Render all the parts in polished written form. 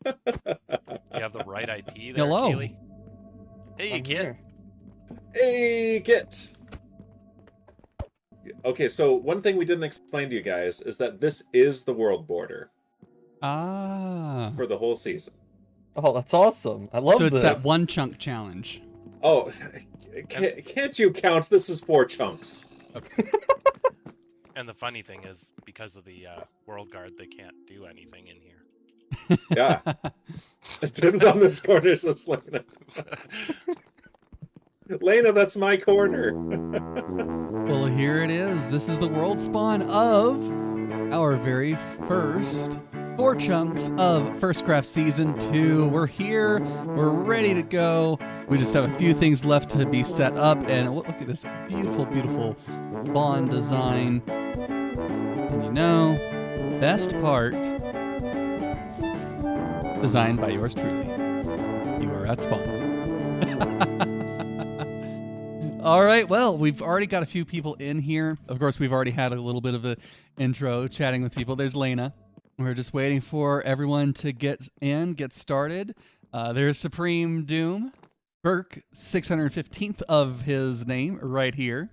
You have the right IP there, Hello. Kaylee. Hey, I'm kid. here. Hey, Kit. Okay, so one thing we didn't explain to you guys is that this is the world border Ah. for the whole season. Oh, that's awesome. I love So it's this. that one chunk challenge. Oh, can't you count? This is 4 chunks. Okay. And the funny thing is, because of the World Guard, they can't do anything in here. Yeah. Tim's on this corner, so it's Lena. Lena, that's my corner. Well, here it is. This is the world spawn of our very first 4 chunks of FirstCraft Season 2. We're here. We're ready to go. We just have a few things left to be set up. And look at this beautiful, beautiful spawn design. And you know, best part, designed by yours truly. You are at spawn. All right, well, we've already got a few people in here. Of course, we've already had a little bit of an intro chatting with people. There's Lena. We're just waiting for everyone to get started. There's Supreme Doom. Burke, 615th of his name right here.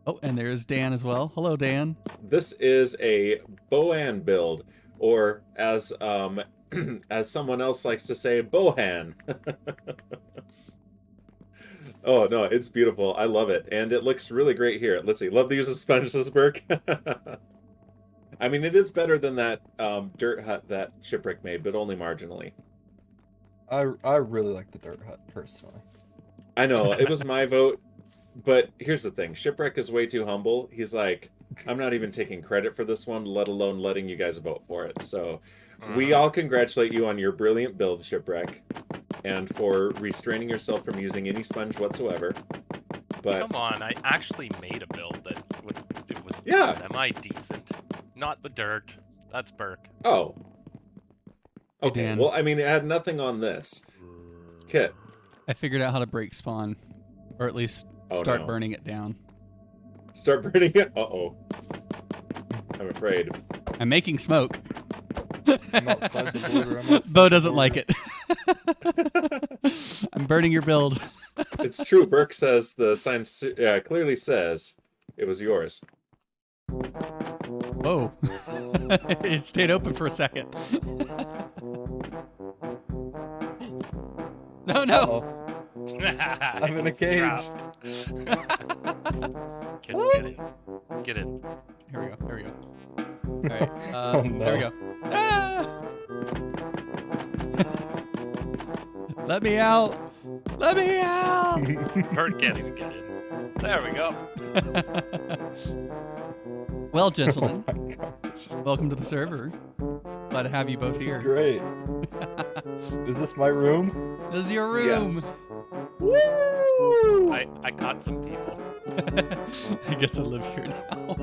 Oh, and there's Dan as well. Hello, Dan. This is a Bohan build, or as as someone else likes to say, Bohan. Oh, no, it's beautiful. I love it. And it looks really great here. Let's see. Love the use of sponge, says Burke. I mean, it is better than that dirt hut that Shipwreck made, but only marginally. I really like the dirt hut, personally. I know. It was my vote. But here's the thing. Shipwreck is way too humble. He's like, I'm not even taking credit for this one, let alone letting you guys vote for it. So we all congratulate you on your brilliant build, Shipwreck, and for restraining yourself from using any sponge whatsoever. But Come on, I actually made a build that it was Yeah. semi-decent. Not the dirt. That's Burke. oh. Hey, Okay, Dan. well, I mean, it had nothing on this. Kit. I figured out how to break spawn, or at least start no. burning it down. Start burning it? Uh-oh. I'm afraid. I'm making smoke. I'm outside the border. I'm outside Bo the doesn't border. like it. I'm burning your build. It's true. Burke says the sign clearly says it was yours. Whoa. It stayed open for a second. No, no. Uh-oh. I'm in a cage. Kid, get in. Get in. Here we go. Here we go. All right. Oh, no. There we go. Ah! Let me out. Let me out. Burke can't even get in. There we go. Well, Oh gentlemen, my gosh. welcome to the server. Glad to have you both This here. is great. Is this my room? This is your room. Yes. Woo! I caught some people. I guess I live here now.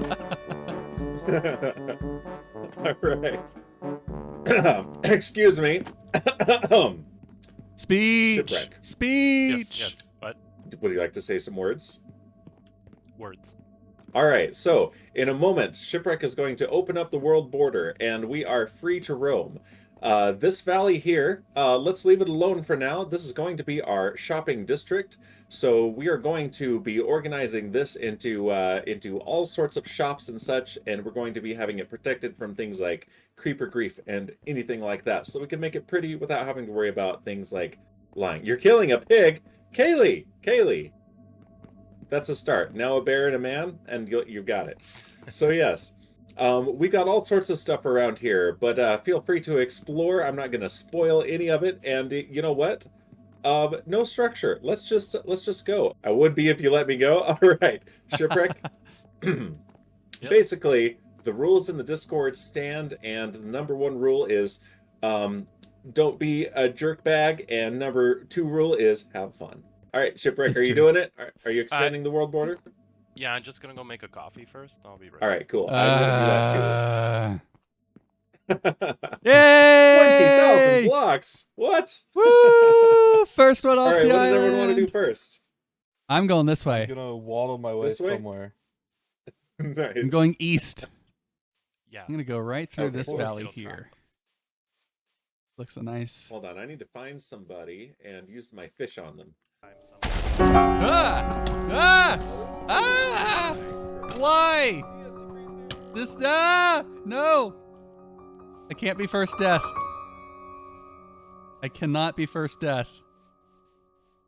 All right. Excuse me. Speech. Shipwreck. Speech. Yes, but Would you like to say some words? words. All right, so in a moment, Shipwreck is going to open up the world border, and we are free to roam. This valley here, let's leave it alone for now. This is going to be our shopping district, so we are going to be organizing this into all sorts of shops and such, and we're going to be having it protected from things like creeper grief and anything like that, so we can make it pretty without having to worry about things like lying. You're killing a pig! Kaylee! That's a start. Now a bear and a man, and you've got it. So yes, we've got all sorts of stuff around here, but feel free to explore. I'm not going to spoil any of it, and you know what? No structure. Let's just go. I would be if you let me go. All right, Shipwreck. Yep. Basically, the rules in the Discord stand, and the number 1 rule is don't be a jerkbag, and number 2 rule is have fun. All right, Shipwreck, That's are you true. doing it? Are you expanding the world border? Yeah, I'm just gonna go make a coffee first. I'll be right. All right, cool. I'm Uh, gonna do that Yay! too. 20,000 blocks. What? Woo! First one All off right, the what does island. everyone want to do first? I'm going this way. I'm gonna waddle my way This way? somewhere. Nice. I'm going east. Yeah. I'm gonna go right through Okay, this cool. valley It'll here. Looks a nice. Hold on, I need to find somebody and use my fish on them. Ah! Ah! Ah! Why? This no! I can't be first death. I cannot be first death.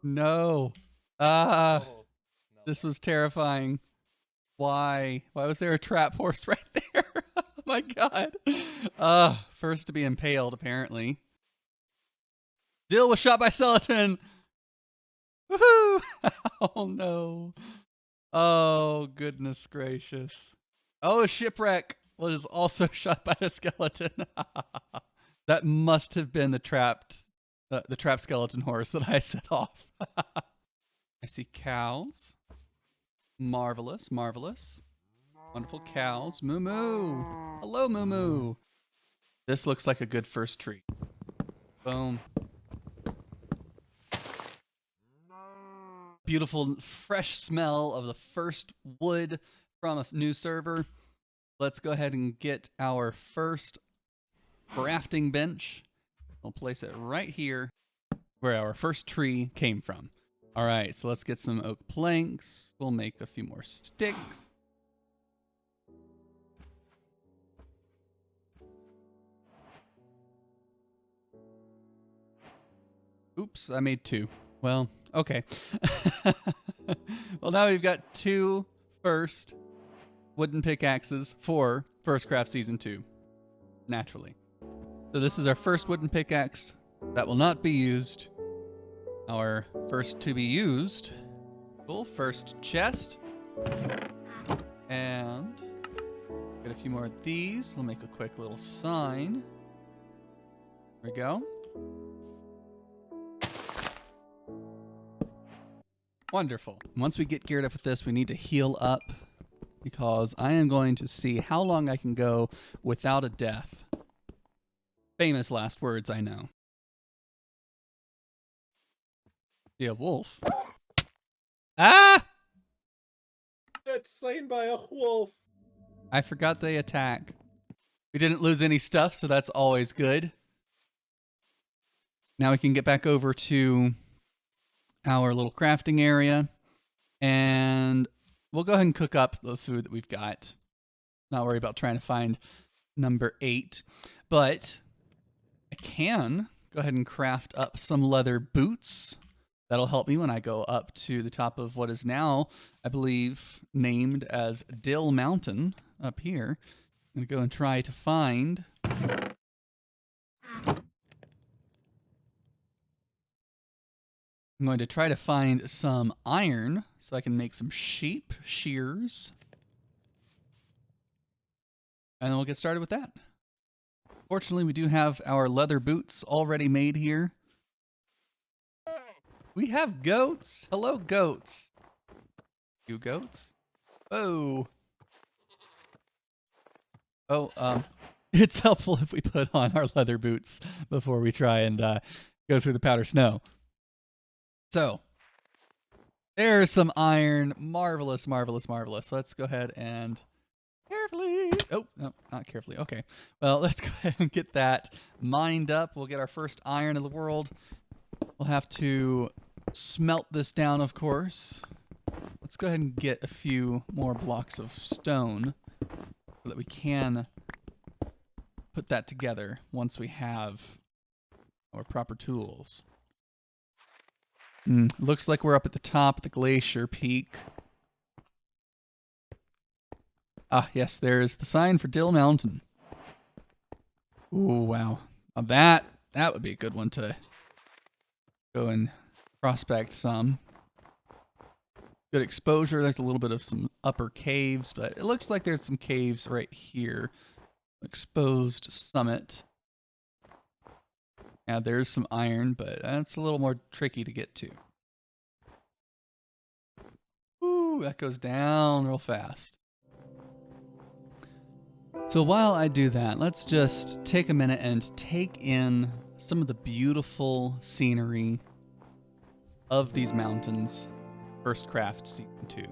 No. Ah! Oh, no. This was terrifying. Why? Why was there a trap horse right there? Oh my god. First to be impaled, apparently. Dill was shot by Skeleton. Woohoo! Oh no. Oh, goodness gracious. Oh, Shipwreck was also shot by a skeleton. That must have been the trap skeleton horse that I set off. I see cows. Marvelous, marvelous. Wonderful cows. Moo Moo. Hello, Moo Moo. This looks like a good first treat. Boom. Beautiful, fresh smell of the first wood from a new server. Let's go ahead and get our first crafting bench. We'll place it right here where our first tree came from. All right, so let's get some oak planks. We'll make a few more sticks. Oops, I made 2. Well, okay. Well, now we've got 2 first wooden pickaxes for FirstCraft Season 2. Naturally. So this is our first wooden pickaxe that will not be used. Our first to be used. Cool. First chest. And get a few more of these. We'll make a quick little sign. There we go. Wonderful. Once we get geared up with this, we need to heal up because I am going to see how long I can go without a death. Famous last words, I know. See a wolf. Ah! It's slain by a wolf. I forgot they attack. We didn't lose any stuff, so that's always good. Now we can get back over to our little crafting area, and we'll go ahead and cook up the food that we've got. Not worry about trying to find number 8, but I can go ahead and craft up some leather boots. That'll help me when I go up to the top of what is now, I believe, named as Dill Mountain up here. I'm going to go and try to find some iron so I can make some sheep shears. And then we'll get started with that. Fortunately, we do have our leather boots already made here. We have goats. Hello, goats. You goats? Oh. Oh, it's helpful if we put on our leather boots before we try and go through the powder snow. So, there's some iron. Marvelous, marvelous, marvelous. Let's go ahead and carefully. Oh, no, not carefully. Okay. Well, let's go ahead and get that mined up. We'll get our first iron in the world. We'll have to smelt this down, of course. Let's go ahead and get a few more blocks of stone so that we can put that together once we have our proper tools. Looks like we're up at the top of the glacier peak. Ah, yes, there's the sign for Dill Mountain. Ooh, wow. Now that would be a good one to go and prospect some. Good exposure. There's a little bit of some upper caves, but it looks like there's some caves right here. Exposed summit. Now there's some iron, but that's a little more tricky to get to. Ooh, that goes down real fast. So while I do that, let's just take a minute and take in some of the beautiful scenery of these mountains. FirstCraft Season 2.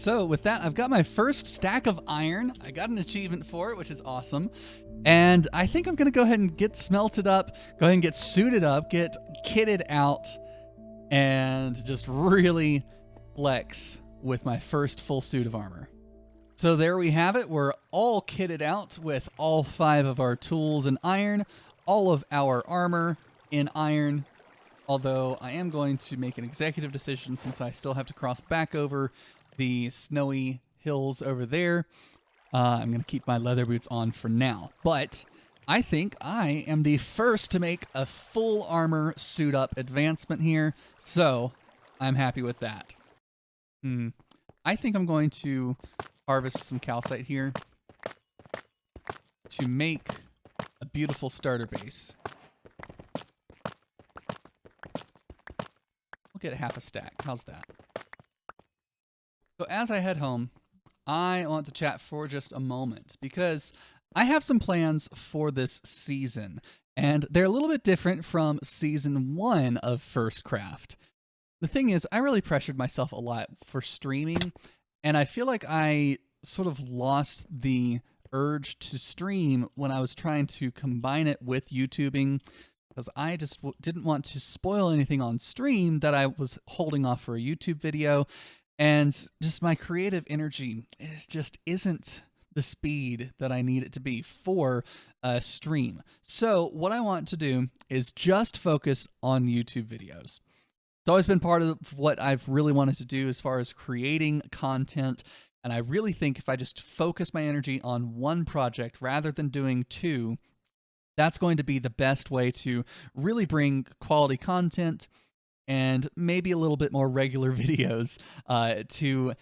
so with that, I've got my first stack of iron. I got an achievement for it, which is awesome. And I think I'm going to go ahead and get smelted up, go ahead and get suited up, get kitted out, and just really flex with my first full suit of armor. So there we have it. We're all kitted out with all 5 of our tools in iron, all of our armor in iron, although I am going to make an executive decision since I still have to cross back over the snowy hills over there. I'm going to keep my leather boots on for now, but I think I am the first to make a full armor suit up advancement here, so I'm happy with that. I think I'm going to harvest some calcite here to make a beautiful starter base. We'll get half a stack. How's that? So as I head home, I want to chat for just a moment because I have some plans for this season, and they're a little bit different from season 1 of FirstCraft. The thing is, I really pressured myself a lot for streaming, and I feel like I sort of lost the urge to stream when I was trying to combine it with YouTubing, because I just didn't want to spoil anything on stream that I was holding off for a YouTube video, and just my creative energy just isn't the speed that I need it to be for a stream. So what I want to do is just focus on YouTube videos. It's always been part of what I've really wanted to do as far as creating content, and I really think if I just focus my energy on one project rather than doing 2, that's going to be the best way to really bring quality content and maybe a little bit more regular videos to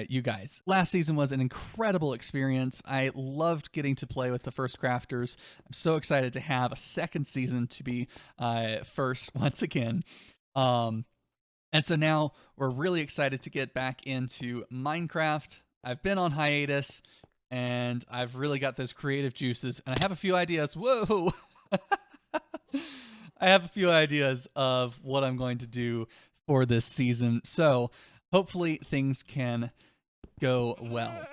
you guys. Last season was an incredible experience. I loved getting to play with the First Crafters. I'm so excited to have a second season to be first once again. And so now we're really excited to get back into Minecraft. I've been on hiatus, and I've really got those creative juices, and I have a few ideas. Whoa! I have a few ideas of what I'm going to do for this season, so hopefully things can go well.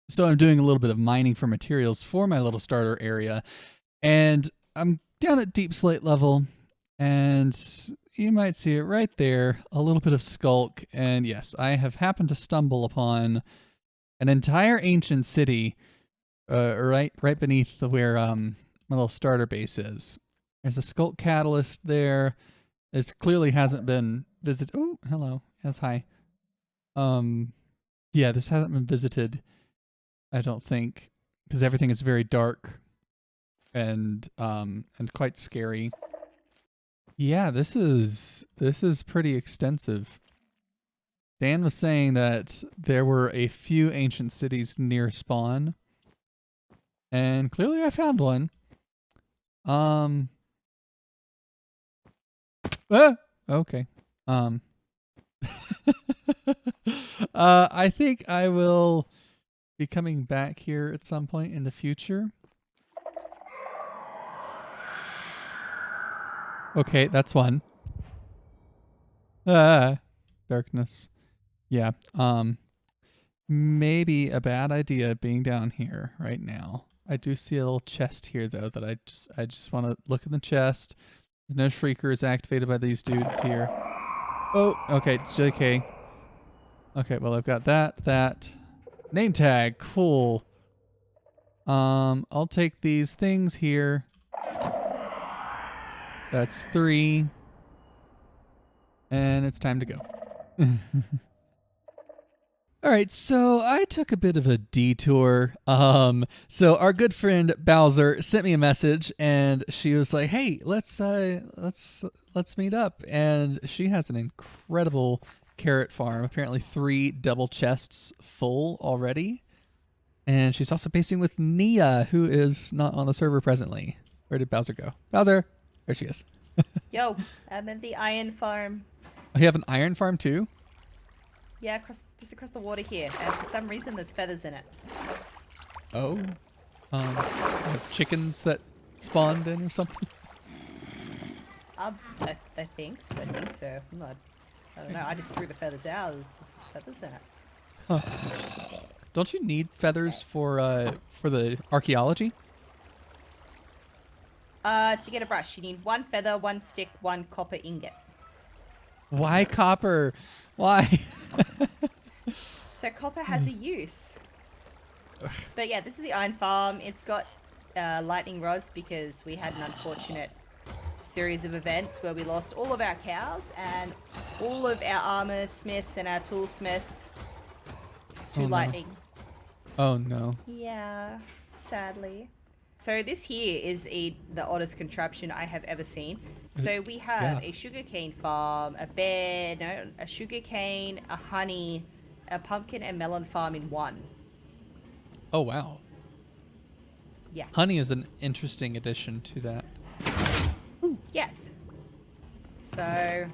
So I'm doing a little bit of mining for materials for my little starter area, and I'm down at deep slate level, and you might see it right there, a little bit of skulk, and yes, I have happened to stumble upon an entire ancient city right beneath where my little starter base is. There's a skulk catalyst there. This clearly hasn't been visited. Oh, hello. Yes, hi. Yeah, this hasn't been visited, I don't think, because everything is very dark and quite scary. Yeah, this is pretty extensive. Dan was saying that there were a few ancient cities near spawn, and clearly I found one. Okay. I think I will be coming back here at some point in the future. Okay, that's one. Darkness. Yeah. Maybe a bad idea being down here right now. I do see a little chest here though that I just want to look in the chest. There's no shriekers activated by these dudes here. Oh, okay, JK. Okay, well I've got that. Name tag, cool. I'll take these things here. That's 3. And it's time to go. All right, so I took a bit of a detour. So our good friend Bowser sent me a message, and she was like, "Hey, let's meet up." And she has an incredible carrot farm. Apparently, 3 double chests full already. And she's also basing with Nia, who is not on the server presently. Where did Bowser go? Bowser, there she is. Yo, I'm in the iron farm. Oh, you have an iron farm too? Yeah, just across the water here, and for some reason there's feathers in it. Oh. Chickens that spawned in or something? I think so. I'm not I don't know. I just threw the feathers out. There's some feathers in it. Don't you need feathers for the archaeology? To get a brush, you need 1 feather, 1 stick, 1 copper ingot. Why copper? Why? So copper has a use. But yeah, this is the iron farm. It's got lightning rods because we had an unfortunate series of events where we lost all of our cows and all of our armor smiths and our toolsmiths to Oh, no. lightning. Oh no. Yeah, sadly. So this here is the oddest contraption I have ever seen. So we have Yeah. a sugarcane farm, a sugarcane, a honey, a pumpkin and melon farm in one. Oh wow. Yeah. Honey is an interesting addition to that. Yes. So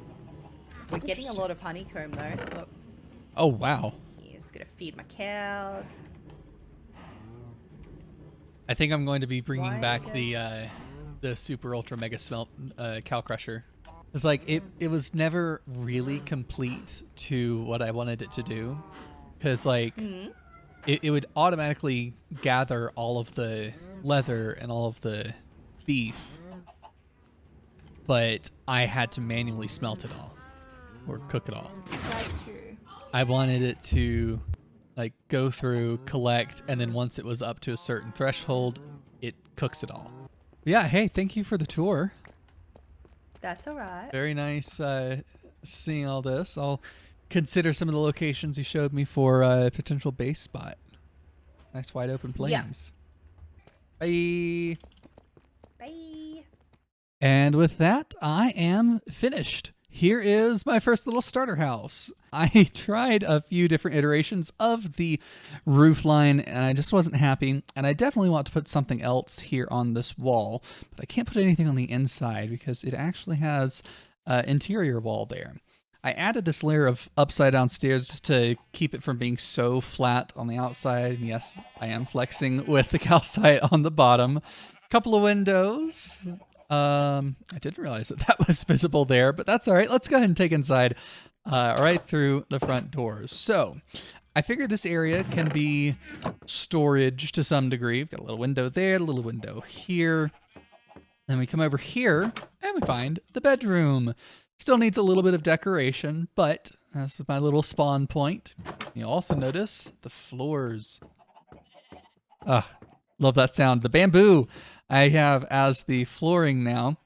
we're getting a lot of honeycomb though. Look, Oh wow. I'm just gonna feed my cows. I think I'm going to be bringing Why back does- the super ultra mega smelt cow crusher. It's like it was never really complete to what I wanted it to do, because like it would automatically gather all of the leather and all of the beef, but I had to manually smelt it all or cook it all. That's true. I wanted it to like go through, collect, and then once it was up to a certain threshold, it cooks it all. Yeah, hey, thank you for the tour. That's alright. Very nice seeing all this. I'll consider some of the locations you showed me for a potential base spot. Nice wide open plains. Bye. Bye. And with that, I am finished. Here is my first little starter house. I tried a few different iterations of the roof line and I just wasn't happy. And I definitely want to put something else here on this wall, but I can't put anything on the inside because it actually has interior wall there. I added this layer of upside down stairs just to keep it from being so flat on the outside. And yes, I am flexing with the calcite on the bottom. Couple of windows. I didn't realize that was visible there, but that's all right. Let's go ahead and take inside right through the front doors. So I figured this area can be storage to some degree. We've got a little window there, a little window here. Then we come over here and we find the bedroom. Still needs a little bit of decoration, but this is my little spawn point. You'll also notice the floors. Love that sound. The bamboo I have as the flooring now.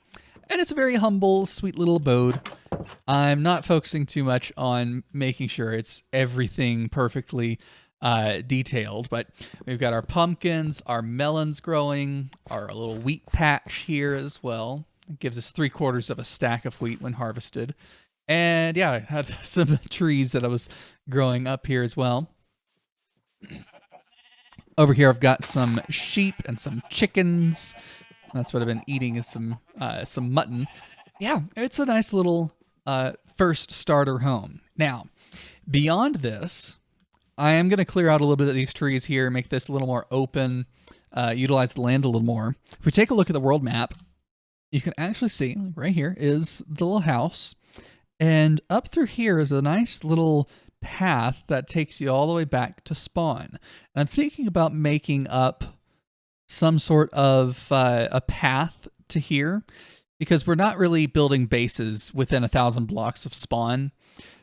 And it's a very humble, sweet little abode. I'm not focusing too much on making sure it's everything perfectly detailed, but we've got our pumpkins, our melons growing, our little wheat patch here as well. It gives us 3/4 of a stack of wheat when harvested. And yeah, I had some trees that I was growing up here as well. Over here, I've got some sheep and some chickens. That's what I've been eating is some mutton. Yeah, it's a nice little first starter home. Now, beyond this, I am going to clear out a little bit of these trees here, make this a little more open, utilize the land a little more. If we take a look at the world map, you can actually see right here is the little house. And up through here is a nice little path that takes you all the way back to spawn. And I'm thinking about making up some sort of a path to here because we're not really building bases within 1,000 blocks of spawn.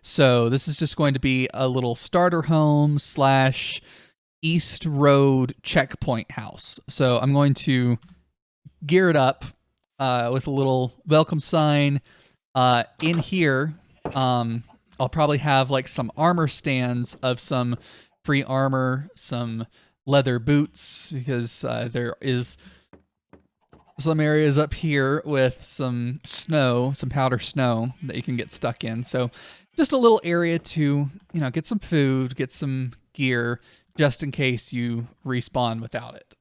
So this is just going to be a little starter home / East Road checkpoint house. So I'm going to gear it up with a little welcome sign in here. I'll probably have like some armor stands of some free armor, some leather boots, because there is some areas up here with some snow, some powder snow that you can get stuck in. So just a little area to, get some food, get some gear, just in case you respawn without it.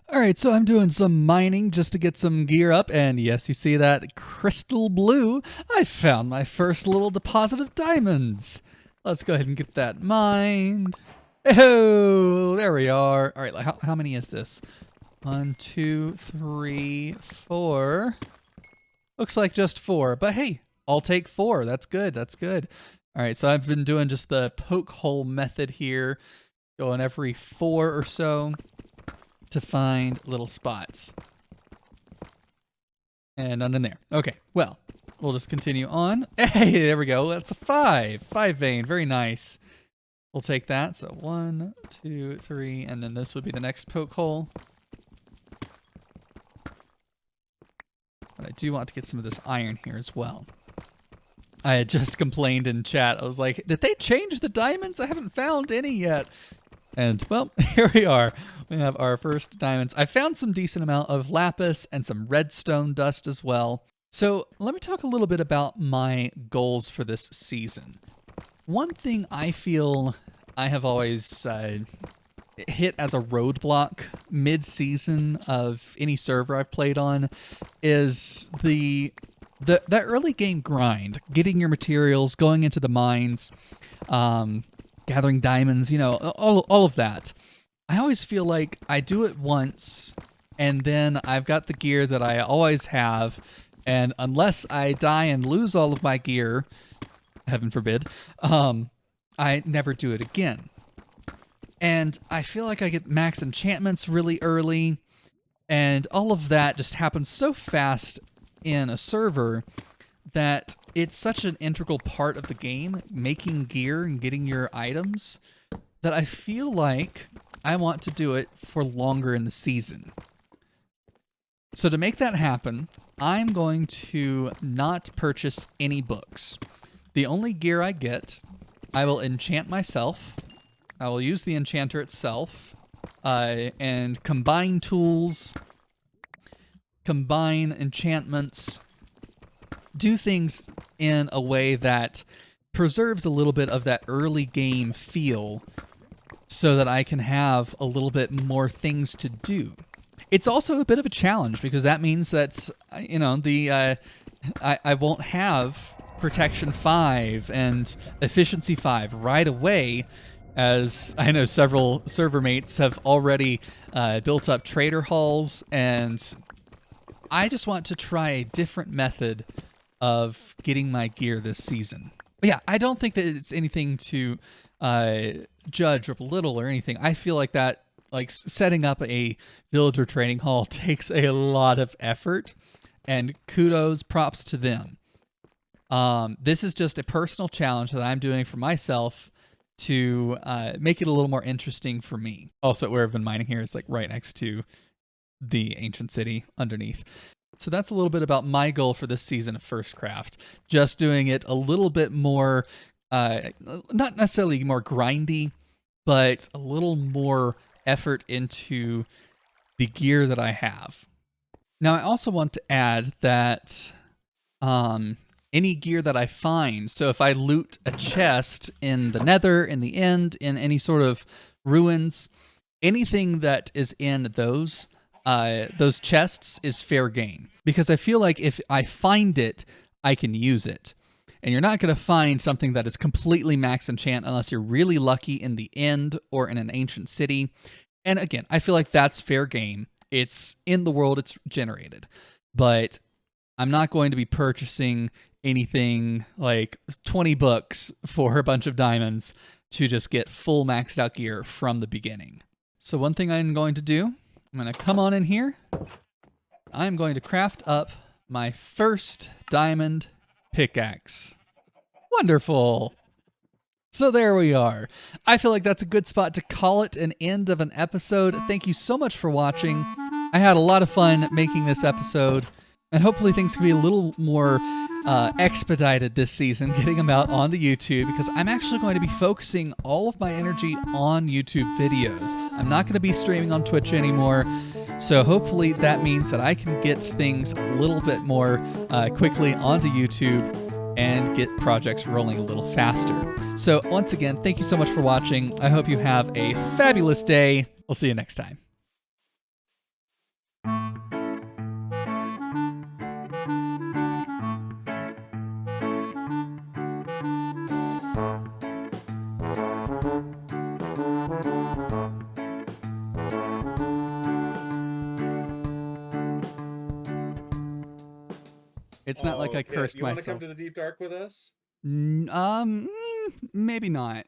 All right, so I'm doing some mining just to get some gear up, and yes, you see that crystal blue? I found my first little deposit of diamonds. Let's go ahead and get that mined. Oh, there we are. All right, how many is this? 1, 2, 3, 4. Looks like just 4, but hey, I'll take 4. That's good. That's good. All right, so I've been doing just the poke hole method here, going every 4 or so to find little spots. And none in there. Okay, well, we'll just continue on. Hey, there we go. That's a 5. 5 vein. Very nice. We'll take that. So 1, 2, 3, and then this would be the next poke hole. But I do want to get some of this iron here as well. I had just complained in chat. I was like, did they change the diamonds? I haven't found any yet. And, well, here we are. We have our first diamonds. I found some decent amount of lapis and some redstone dust as well. So let me talk a little bit about my goals for this season. One thing I feel I have always hit as a roadblock mid-season of any server I've played on is the early game grind, getting your materials, going into the mines, gathering diamonds, you know, all of that. I always feel like I do it once, and then I've got the gear that I always have, and unless I die and lose all of my gear, heaven forbid, I never do it again. And I feel like I get max enchantments really early, and all of that just happens so fast in a server that it's such an integral part of the game, making gear and getting your items, that I feel like I want to do it for longer in the season. So to make that happen, I'm going to not purchase any books. The only gear I get, I will enchant myself. I will use the enchanter itself, and combine tools, combine enchantments, do things in a way that preserves a little bit of that early game feel so that I can have a little bit more things to do. It's also a bit of a challenge because that means that, you know, I won't have protection 5 and efficiency 5 right away, as I know several server mates have already built up trader halls, and I just want to try a different method of getting my gear this season. But yeah, I don't think that it's anything to judge or belittle or anything. I feel like that, like setting up a villager trading hall takes a lot of effort, and kudos, props to them. This is just a personal challenge that I'm doing for myself to make it a little more interesting for me. Also, where I've been mining here is like right next to the ancient city underneath. So that's a little bit about my goal for this season of FirstCraft. Just doing it a little bit more, not necessarily more grindy, but a little more effort into the gear that I have. Now, I also want to add that any gear that I find, so if I loot a chest in the nether, in the end, in any sort of ruins, anything that is in those chests is fair game. Because I feel like if I find it, I can use it. And you're not going to find something that is completely max enchant unless you're really lucky in the end or in an ancient city. And again, I feel like that's fair game. It's in the world, it's generated. But I'm not going to be purchasing anything like 20 books for a bunch of diamonds to just get full maxed out gear from the beginning. So one thing I'm going to do, I'm going to come on in here. I'm going to craft up my first diamond pickaxe. Wonderful. So there we are. I feel like that's a good spot to call it an end of an episode. Thank you so much for watching. I had a lot of fun making this episode, and hopefully things can be a little more expedited this season, getting them out onto YouTube, because I'm actually going to be focusing all of my energy on YouTube videos. I'm not going to be streaming on Twitch anymore, so hopefully that means that I can get things a little bit more quickly onto YouTube and get projects rolling a little faster. So once again, thank you so much for watching. I hope you have a fabulous day. We'll see you next time. It's not like I Okay, cursed you want to myself. come to the deep dark with us? Maybe not.